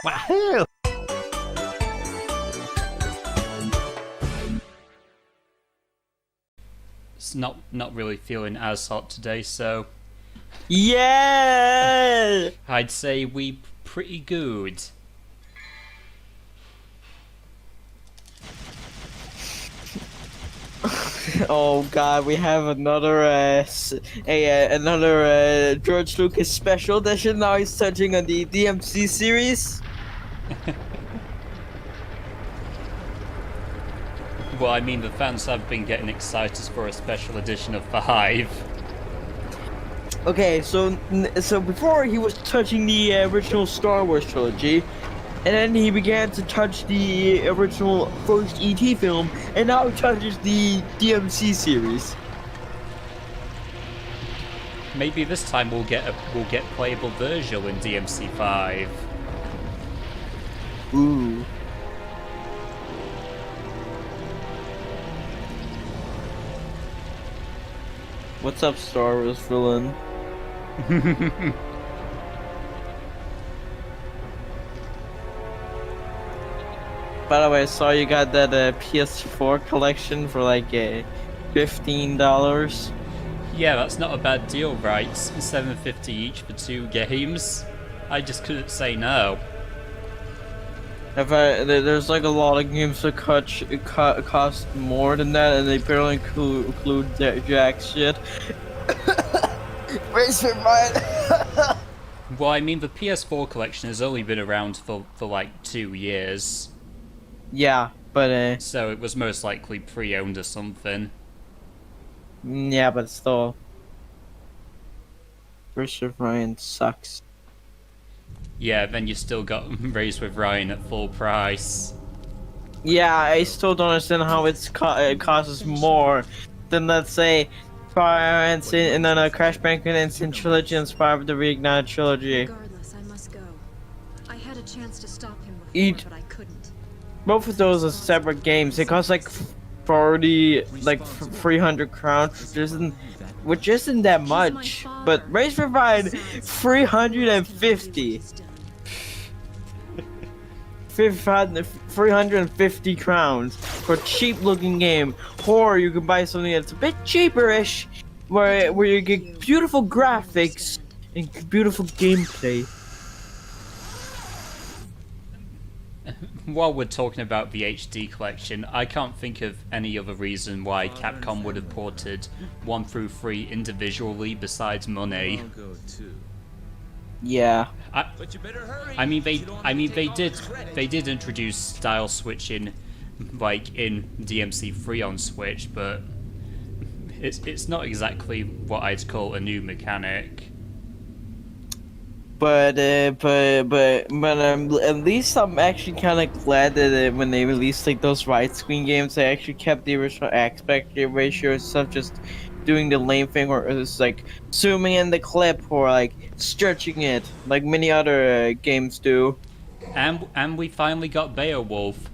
Wahoo! It's not really feeling as hot today, so Yeah! I'd say we pretty good. Oh god, we have another George Lucas special edition. Now he's touching on the DMC series. Well, I mean, the fans have been getting excited for a special edition of 5. Okay, so before he was touching the original Star Wars trilogy, and then he began to touch the original first ET film, and now he touches the DMC series. Maybe this time we'll get playable Virgil in DMC 5. Ooh. What's up, Star Wars villain? By the way, I saw you got that PS4 collection for like $15. Yeah, that's not a bad deal, right? $7.50 each for 2 games. I just couldn't say no. There's like a lot of games that cost more than that, and they barely include jack shit. Where's your mind? Well, I mean, the PS4 collection has only been around for like 2 years. Yeah, but So it was most likely pre-owned or something. yeah, but still, Richard Ryan sucks. Yeah, then you still got Raised with Ryan at full price. Yeah, I still don't understand how it costs more than, let's say, Fire Instant and then a Crash Bandicoot Instant Trilogy and Spyro the Reignited Trilogy. Regardless, I must go. I had a chance to stop him Eat. before, but I couldn't. Both of those are separate games. They cost like 300 crowns, which isn't that much. But Race for Ryan, 350. 350 crowns for a cheap looking game. Or you can buy something that's a bit cheaperish, where you get beautiful graphics and beautiful gameplay. While we're talking about the HD collection, I can't think of any other reason why Capcom would have ported 1 through 3 individually besides money. Yeah. I mean they did introduce style switching like in DMC 3 on Switch, but it's not exactly what I'd call a new mechanic. But at least I'm actually kind of glad that when they released like those widescreen games, they actually kept the original aspect ratio and stuff, just doing the lame thing where it's like zooming in the clip or like stretching it like many other games do. And we finally got Beowulf,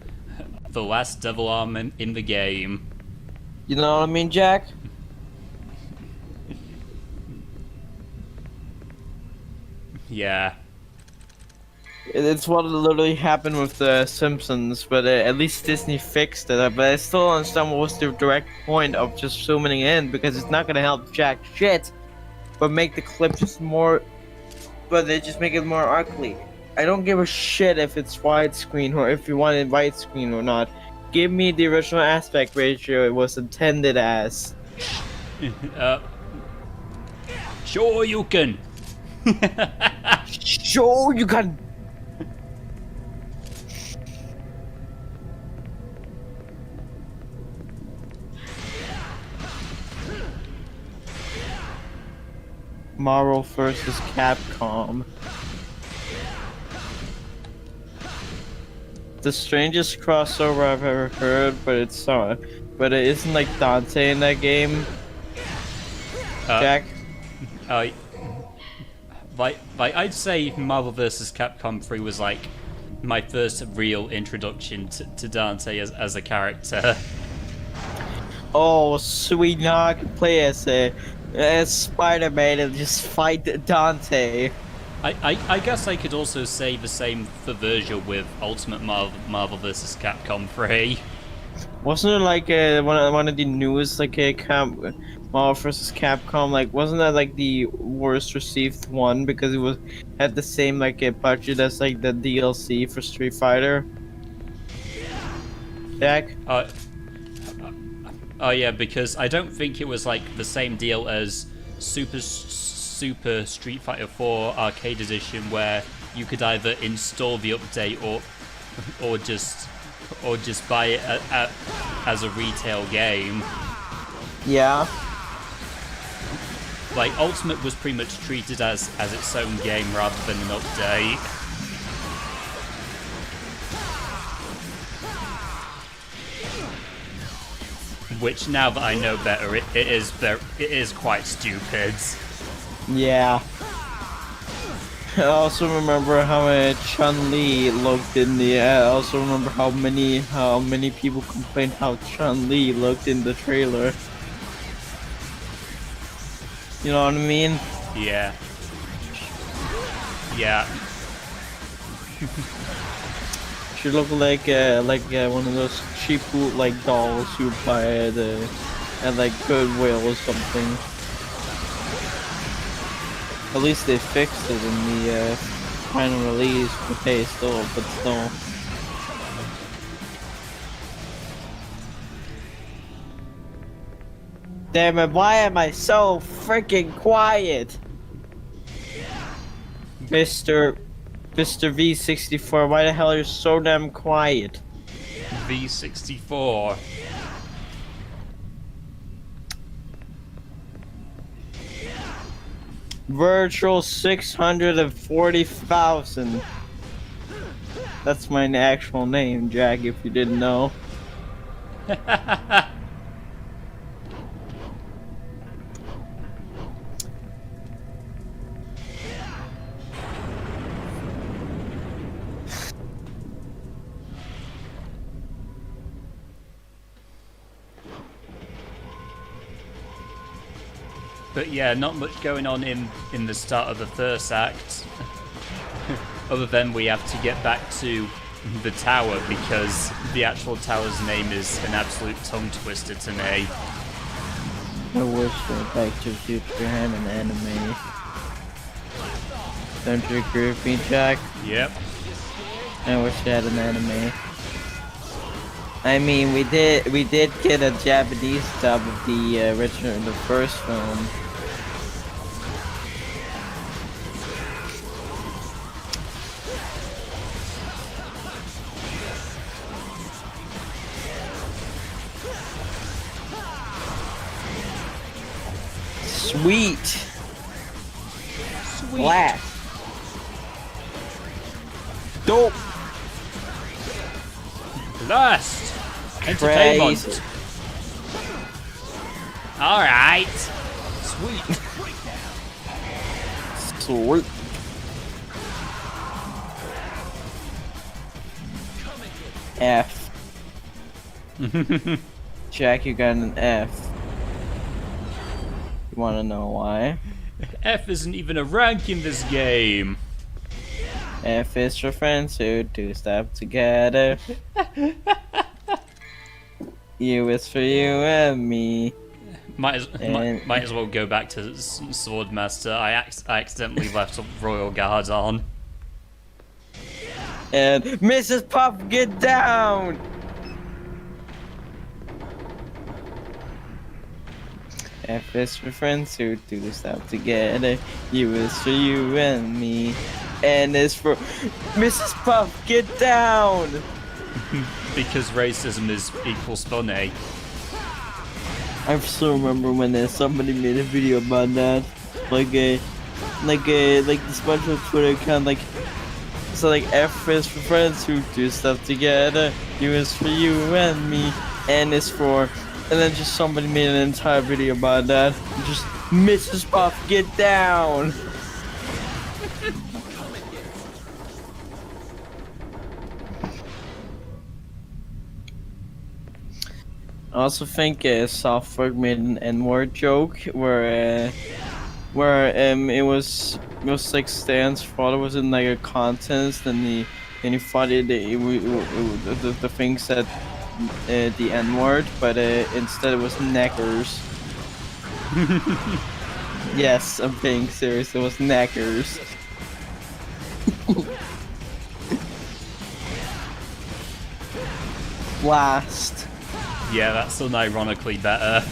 the last devil arm in the game. You know what I mean, Jack? Yeah. It's what literally happened with The Simpsons, but at least Disney fixed it. But I still don't understand what was the direct point of just zooming in, because it's not gonna help jack shit, but make the clip just more. But they just make it more ugly. I don't give a shit if it's widescreen or if you want it widescreen or not. Give me the original aspect ratio it was intended as. Sure you can. Sure you can. Marvel versus Capcom. The strangest crossover I've ever heard, but it isn't like Dante in that game. Jack? Like I'd say Marvel vs. Capcom 3 was like my first real introduction to Dante as a character. Oh, sweet, now I can play as Spider-Man and just fight Dante. I guess I could also say the same for Virgil with Ultimate Marvel vs. Capcom 3. Wasn't it like one of the newest like Marvel vs. Capcom? Like, wasn't that like the worst received one because it was had the same like budget as like the DLC for Street Fighter? Jack? Oh yeah, because I don't think it was like the same deal as Super Street Fighter 4 Arcade Edition, where you could either install the update or just buy it as a retail game. Yeah. Like Ultimate was pretty much treated as its own game rather than an update. Which, now that I know better, it is quite stupid. Yeah. I also remember how Chun-Li looked in the. I also remember how many people complained how Chun-Li looked in the trailer. You know what I mean? Yeah. Yeah. She looked like one of those cheap like dolls you buy at like Goodwill or something. At least they fixed it in the final release, but hey, still. Damn it! Why am I so freaking quiet, Mr. V64? Why the hell are you so damn quiet? V64. Virtual 640,000. That's my actual name, Jack, if you didn't know. But yeah, not much going on in the start of the first act. Other than we have to get back to the tower because the actual tower's name is an absolute tongue twister to me. I wish Back to the Future had an anime. Don't you agree with me, Jack? Yep. I wish it had an anime. I mean, we did get a Japanese dub of the original, the first film. Sweet. Black. Dope. Lust. Entertainment. Crazy. Alright. Sweet. Sweet. F. Jack, you got an F. You wanna know why? F isn't even a rank in this game. F is for friends who do stuff together. U is for you and me. Might as well go back to Swordmaster. I accidentally left Royal Guard on. And Mrs. Puff, get down! F is for friends who do stuff together. U is for you and me. N is for Mrs. Puff, get down! Because racism is equals funny. I still remember when somebody made a video about that, like the SpongeBob Twitter account, like, so like F is for friends who do stuff together, U is for you and me, N is for, and then just somebody made an entire video about that. Just Mrs. Puff, get down. I also think South Park made an N-word joke where it was It was like Stan's father was in like a contest, and he fought it. The thing said the N word, but instead it was neckers. Yes, I'm being serious. It was neckers. Blast. Yeah, that's unironically better.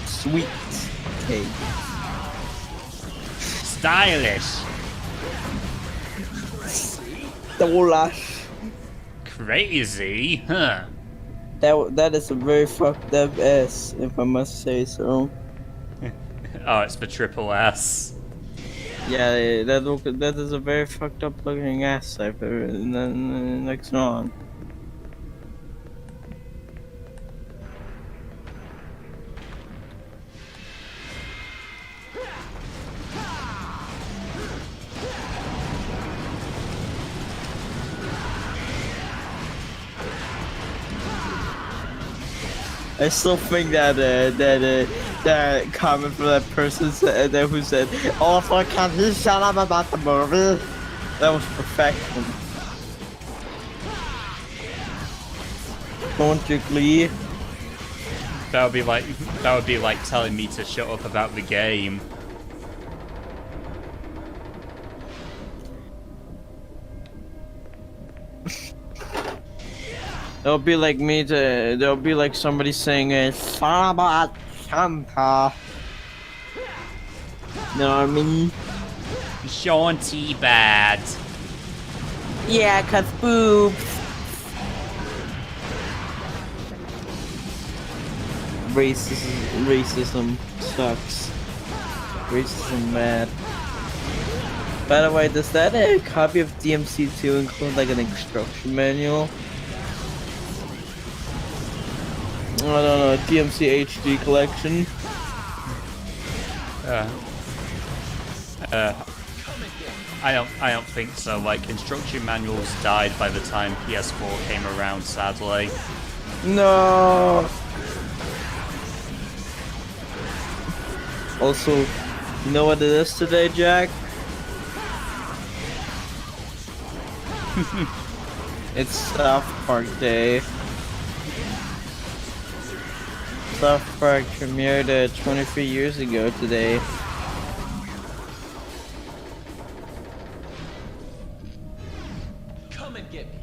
Sweet cake. Stylish. Dolash. Crazy, huh? That is a very fucked up S, if I must say so. Oh, it's for triple S. Yeah, that is a very fucked up looking ass. I've ever. Next on. I still think that that comment from that person said, who said, "Oh, fuck, can you shut up about the movie?" That was perfection. Don't you glee? That would be like telling me to shut up about the game. It'll be like me to. There'll be like somebody saying a Saba Santa. You know what I mean? Sean T. Bad. Yeah, 'cause boobs. Racism sucks. Racism bad. By the way, does that copy of DMC2 include like an instruction manual? I don't know, DMC HD collection. I don't think so. Like, instruction manuals died by the time PS4 came around, sadly. No. Also, you know what it is today, Jack? It's South Park Day. South Park premiered 23 years ago today. Come and get me.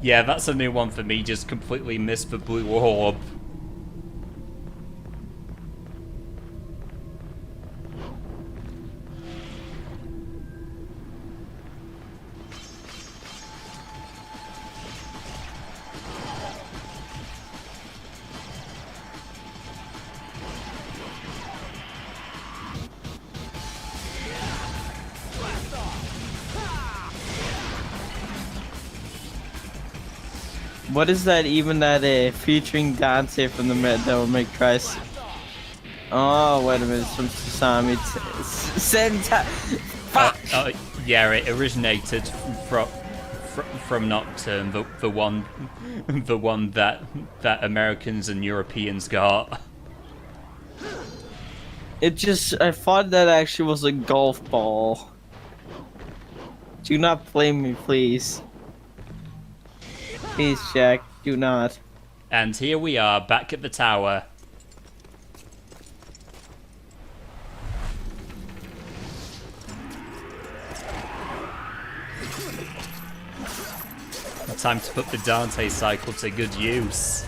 Yeah, that's a new one for me. Just completely missed the blue orb. What is that even that featuring Dante from the Devil May Cry? Oh, wait a minute, it's from Sasami. Senta. Fuck. Yeah, it originated from Nocturne, the one that Americans and Europeans got. I thought that actually was a golf ball. Do not blame me, please. Please, Jack, do not. And here we are, back at the tower. Time to put the Dante cycle to good use.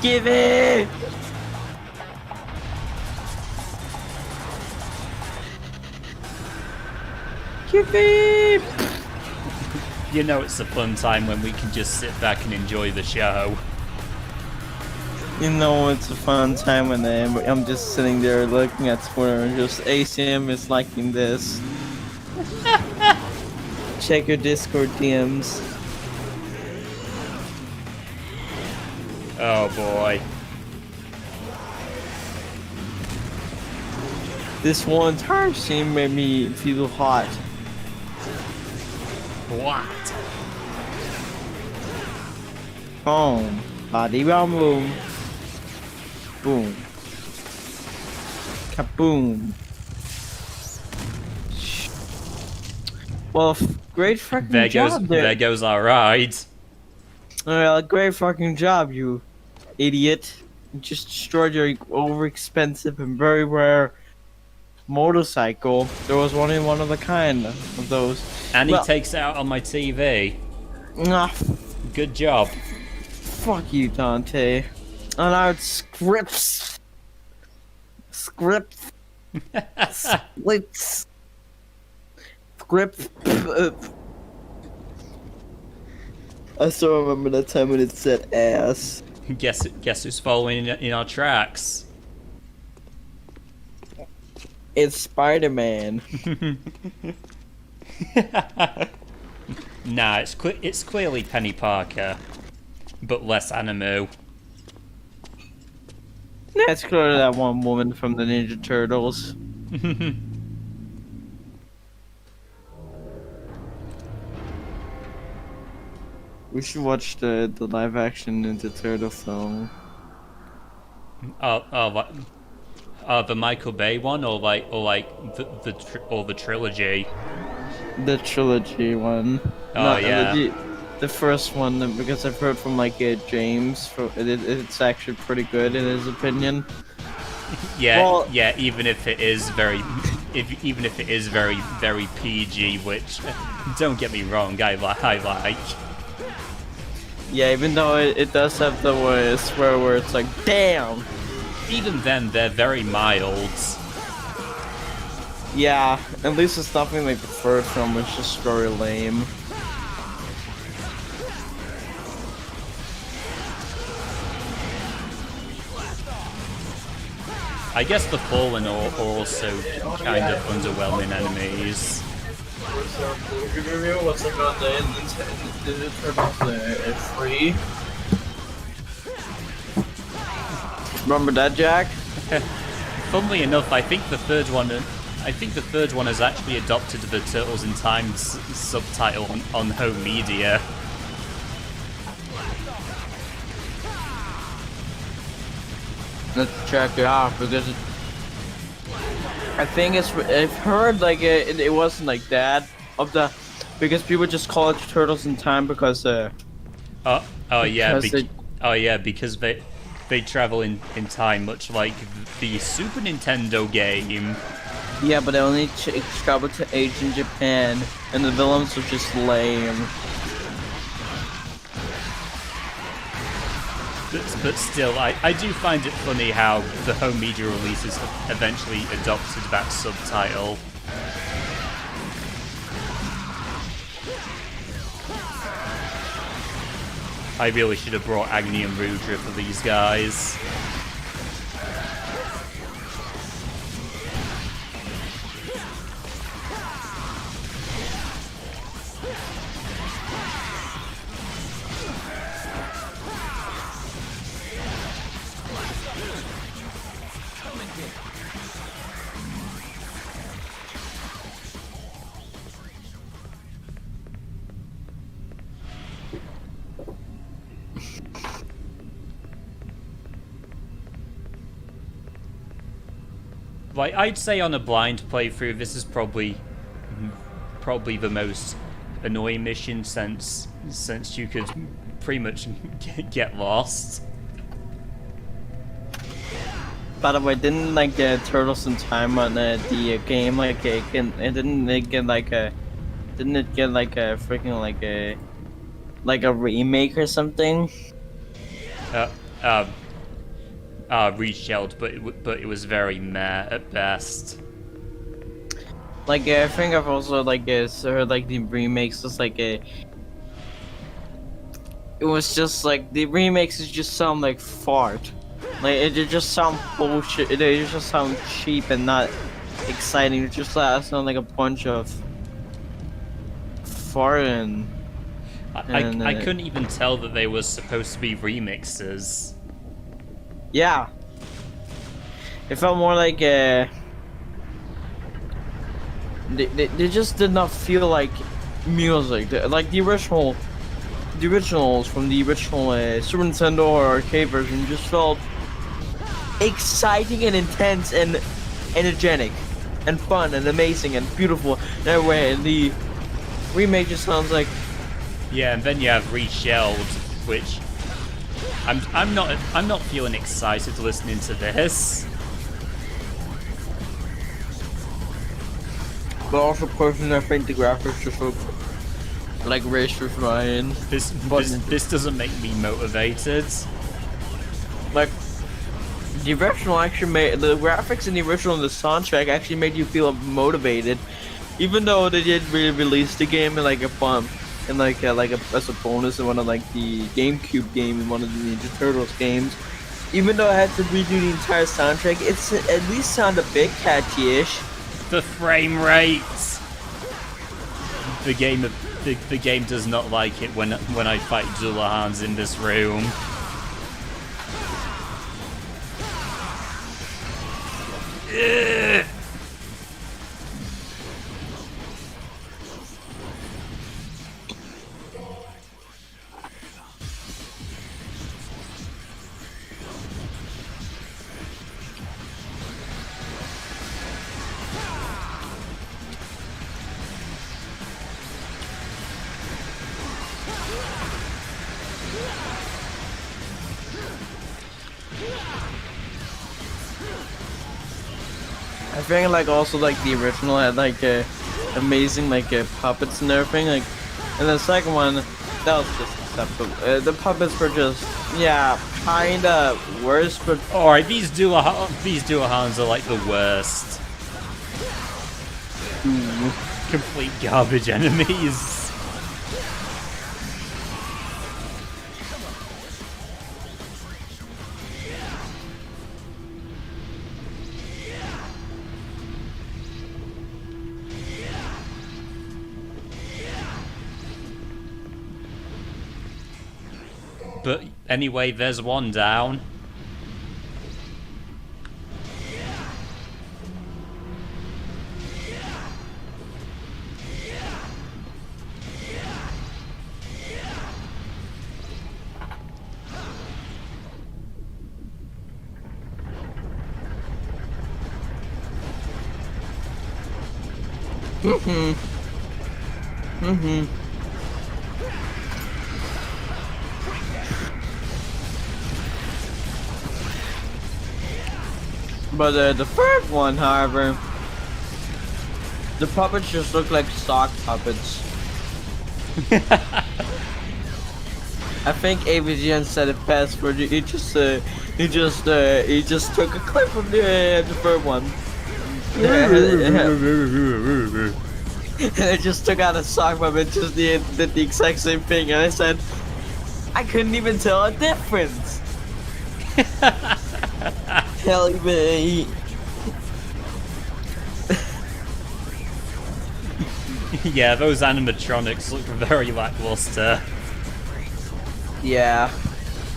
Give it! Give it! You know it's a fun time when we can just sit back and enjoy the show. You know it's a fun time when I'm just sitting there looking at Twitter and just ACM is liking this. Check your Discord DMs. Oh boy. This whole entire scene made me feel hot. What? Boom. Body boom. Boom. Kaboom. Well, great fucking job there. There goes our ride. Well, great fucking job, you idiot. You just destroyed your overexpensive and very rare motorcycle. There was only one of a kind of those. And he takes it out on my TV. Ah, Good job. fuck you, Dante. And now it's scripts. Scripts. Splits. Script. I still remember that time when it said ass. Guess who's following in our tracks? It's Spider-Man. Nah, it's clearly Penny Parker, but less animo. That's clearly that one woman from the Ninja Turtles. We should watch the live action Ninja Turtle film. The Michael Bay one, or the trilogy. The trilogy one. Oh, yeah. The first one, because I've heard from James, it's actually pretty good in his opinion. Yeah, Well- yeah. Even if it is very very PG, which don't get me wrong, I like. Yeah, even though it does have the swear where it's like, damn. Even then, they're very mild. Yeah, at least it's nothing like the first one, which is just very lame. I guess the Fallen are also kind of underwhelming enemies. What's like on the Turtles free? Remember that, Jack? Funnily enough, I think the third one has actually adopted the Turtles in Time subtitle on home media. Let's check it out because I think I've heard like it wasn't like that because people just call it Turtles in Time because because they travel in time, much like the Super Nintendo game. yeah, but they only travel to Asian Japan and the villains were just lame. But still, I do find it funny how the home media releases eventually adopted that subtitle. I really should have brought Agni and Rudra for these guys. Like, I'd say on a blind playthrough, this is probably the most annoying mission since you could pretty much get lost. By the way, didn't Turtles in Time on the game didn't it get like a freaking a remake or something? Reshelled, but it was very meh at best. I think I've also heard the remakes was it was just the remakes just sound like fart. It just sound bullshit. It just sound cheap and not exciting. It just sound like a bunch of farting. I couldn't even tell that they were supposed to be remixes. yeah, it felt more like they just did not feel like music. Like the originals from the original Super Nintendo or arcade version just felt exciting and intense and energetic and fun and amazing and beautiful that way. And the remake just sounds like, yeah, and then you have Reshelled, which I'm not feeling excited listening to this. but also personally I think the graphics just look like Racer Ryan. This doesn't make me motivated. Like the original actually made the graphics in the original and the soundtrack actually made you feel motivated, even though they did really release the game in like a fun and as a bonus in one of like the GameCube game in one of the Ninja Turtles games. Even though I had to redo the entire soundtrack, it's at least sound a bit catchy-ish. The frame rates. The game does not like it when I fight Dullahans in this room. Ugh. I think like also like the original had like amazing like puppets and everything, like, and the second one that was just acceptable. The puppets were just kinda worse, but Alright, these Dullahans are like the worst. Complete garbage enemies. But anyway, there's one down. But the third one, however, the puppets just look like sock puppets. I think AVGN said it best, where he just took a clip from the third one. And I just took out a sock puppet, just did the exact same thing, and I said, I couldn't even tell a difference. Hell, even Yeah, those animatronics look very lackluster. yeah.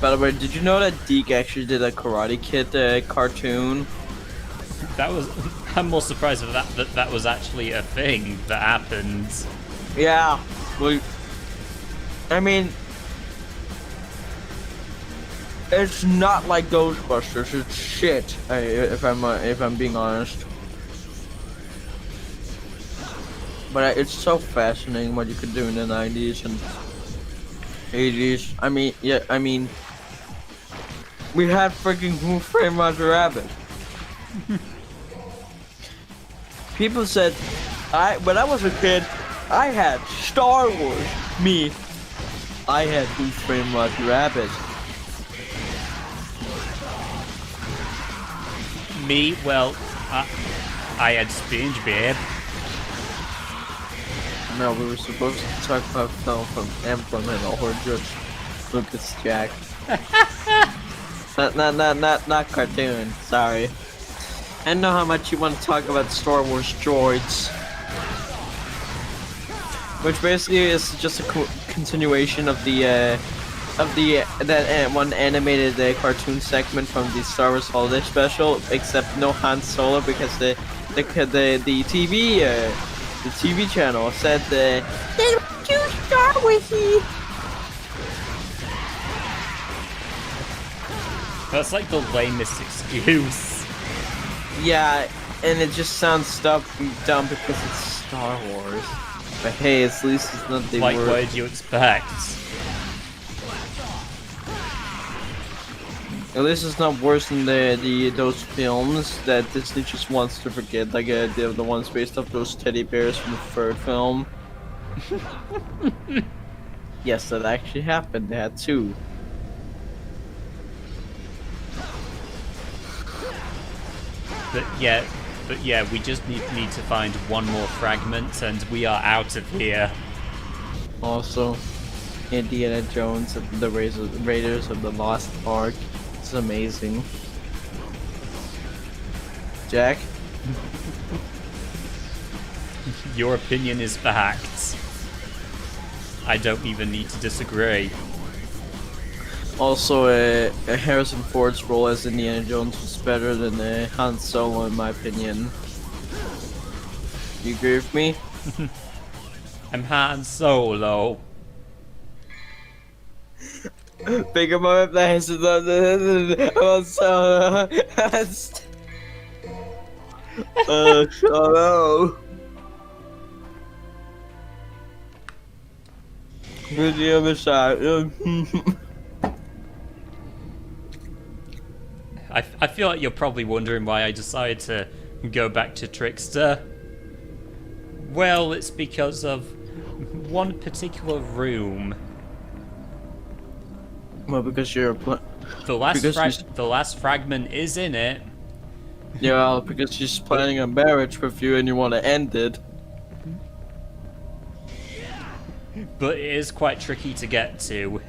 By the way, did you know that Deke actually did a Karate Kid cartoon? That was. I'm more surprised that was actually a thing that happened. Yeah. Well, I mean, it's not like Ghostbusters. It's shit. If I'm being honest. But it's so fascinating what you could do in the 90s and 80s. I mean, we had freaking Who Framed Roger Rabbit. People said, when I was a kid, I had Star Wars. Me, I had Who Framed Roger Rabbit. Me, well, I had Spinge Babe. No, we were supposed to talk about film from Emblem and or just Lucas Jack. not cartoon. Sorry. I know how much you want to talk about Star Wars droids, which basically is just a continuation of the of that one animated cartoon segment from the Star Wars Holiday Special, except no Han Solo because the TV channel said they were too Star Warsy. That's like the lamest excuse. Yeah, and it just sounds dumb because it's Star Wars. But hey, at least it's not the Like, word. what did you expect? At least it's not worse than those films that Disney just wants to forget, like the ones based off those teddy bears from the third film. Yes, that actually happened. They had two. But yeah, we just need to find one more fragment, and we are out of here. Also, Indiana Jones and the Raiders of the Lost Ark. It's amazing. Jack? Your opinion is fact. I don't even need to disagree. Also, Harrison Ford's role as Indiana Jones was better than Han Solo, in my opinion. You agree with me? I'm Han Solo. Pick him up, Han Solo. Solo. Where's the other side? I feel like you're probably wondering why I decided to go back to Trickster. Well, it's because of one particular room. Well, because you're The last fragment is in it. yeah, because she's planning a marriage with you and you want to end it. But it is quite tricky to get to.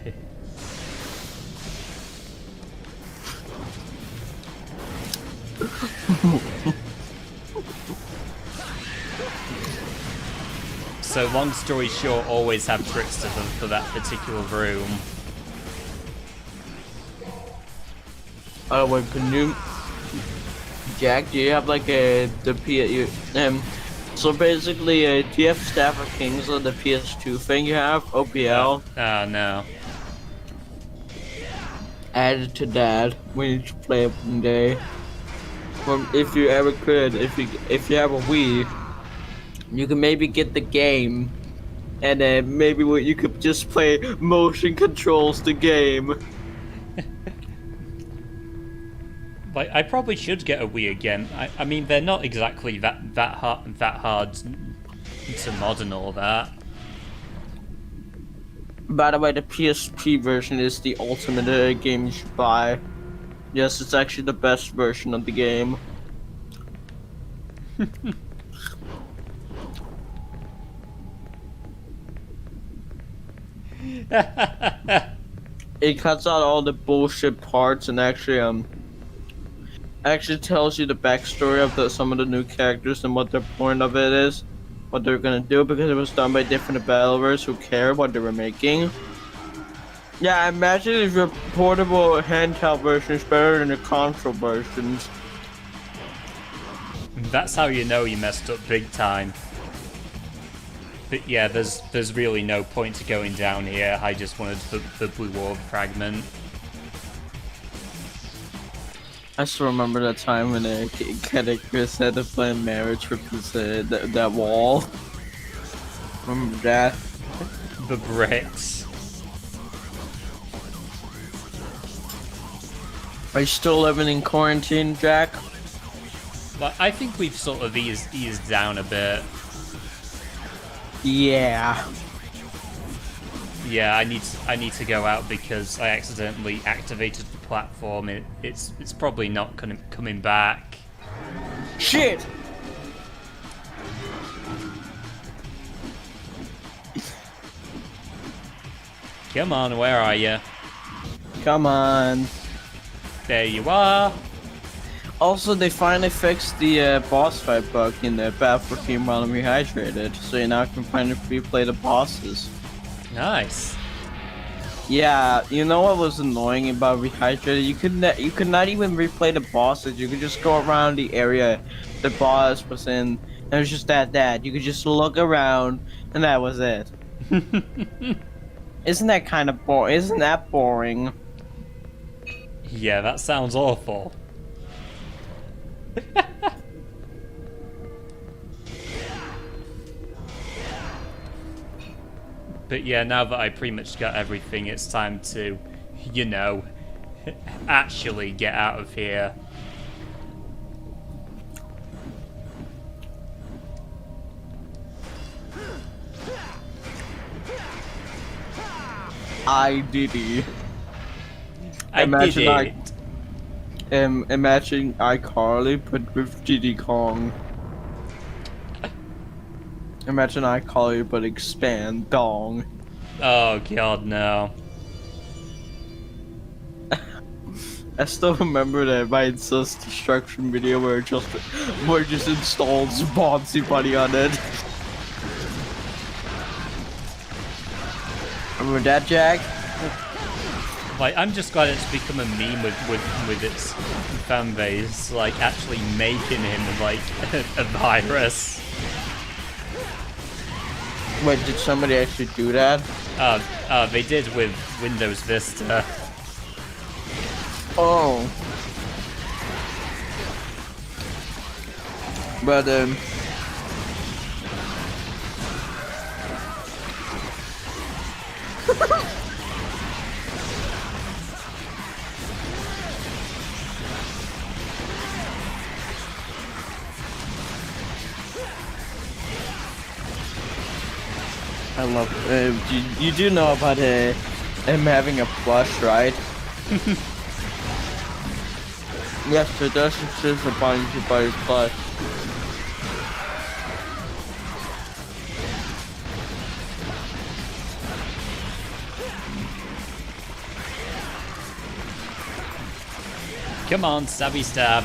So long story short, always have Trickster for that particular room. Oh, wait, can you... Jack, do you have like so basically, do you have Staff of Kings on the PS2 thing you have? OPL? Oh no. Add it to that. We need to play it one day. If you ever could, if you have a Wii, you can maybe get the game, and then maybe you could just play motion controls the game. Like, I probably should get a Wii again. I mean, they're not exactly that hard to mod and all that. By the way, the PSP version is the ultimate game you should buy. Yes, it's actually the best version of the game. It cuts out all the bullshit parts and actually tells you the backstory of some of the new characters and what their point of it is, what they're gonna do, because it was done by different developers who care what they were making. Yeah, imagine if your portable handheld version is better than the console versions. That's how you know you messed up big time. But yeah, there's really no point to going down here. I just wanted the Blue Orb fragment. I still remember that time when Chris had to plan marriage with his, that wall. Remember that? The bricks. Are you still living in quarantine, Jack? Like, I think we've sort of eased down a bit. Yeah. Yeah, I need to go out because I accidentally activated the platform. It's probably not coming back. Shit! Come on, where are you? Come on. There you are. Also, they finally fixed the boss fight bug in the Battlefield theme while I'm rehydrated, so you now can finally replay the bosses. Nice. Yeah, you know what was annoying about Rehydrated? You could not even replay the bosses. You could just go around the area the boss was in, and it was just that. You could just look around, and that was it. Isn't that kind of boring? Isn't that boring? Yeah, that sounds awful. But yeah, now that I pretty much got everything, it's time to, you know, actually get out of here. I did it. I Imagine did it. Imagine iCarly but with Diddy Kong. Imagine iCarly but expand dong. Oh god, no. I still remember that my Sus destruction video where it just installs Bouncy Bunny on it. Remember that, Jack? Like, I'm just glad it's become a meme with its fan base, like, actually making him, like, a virus. Wait, did somebody actually do that? They did with Windows Vista. Oh. But, I love, you do know about, him having a plush, right? Yes, it does insist upon you buy a plush. Come on, stabby stab.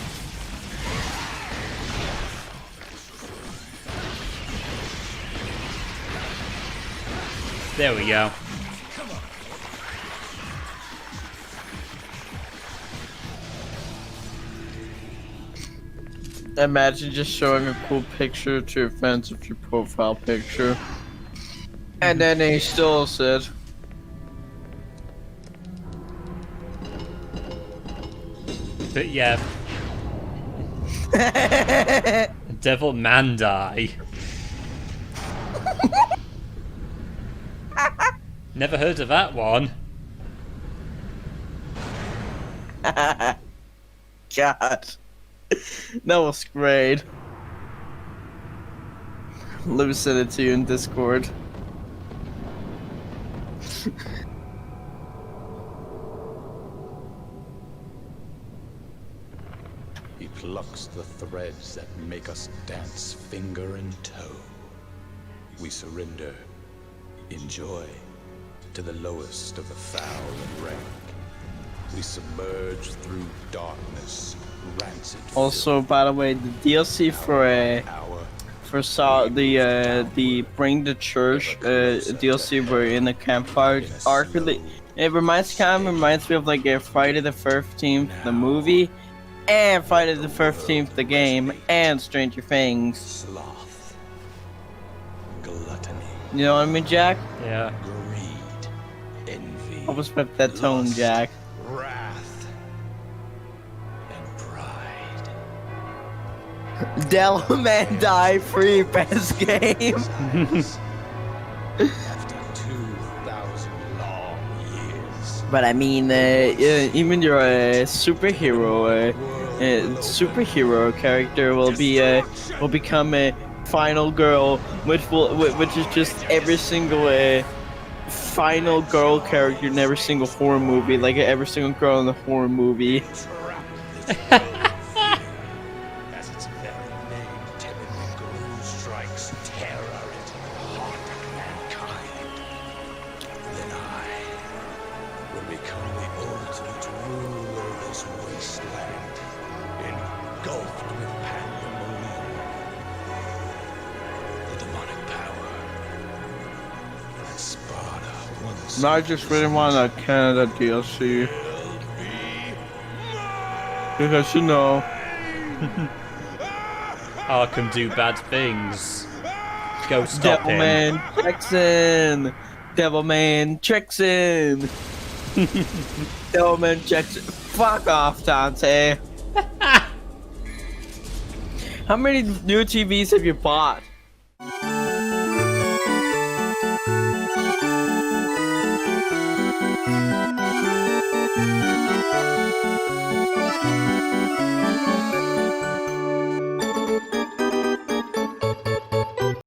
There we go. Imagine just showing a cool picture to your friends with your profile picture. And then they still said, But yeah. Devil Mandai. Never heard of that one. God. That was great. Let me send it to you in Discord. He plucks the threads that make us dance finger and toe. We surrender, enjoy, to the lowest of the foul and rank. We submerge through darkness, rancid. Also, by the way, the DLC for the Bring the Church DLC were in the campfire arc. It reminds me of like a Friday the 13th the movie, and Friday the 13th the game, and Stranger Things. Sloth, gluttony, You know what I mean, Jack? Yeah. greed, envy, Always with that tone, lust, Jack. wrath, and pride. Del Man free best game. After 2,000 long years, But I mean, even your superhero character will become a final girl, which is just every single final girl character in every single horror movie, like every single girl in the horror movie. as its very name timidly strikes terror into the heart of mankind. Then I will become the ultimate ruler of this wasteland, engulfed with pandemonium. The demonic power that Sparta once No, I just really want a Canada DLC. Because, you know... Arkham do bad things. Go stop him. Devilman Jackson! Devilman Jackson! Devilman Jackson. Fuck off, Dante. How many new TVs have you bought?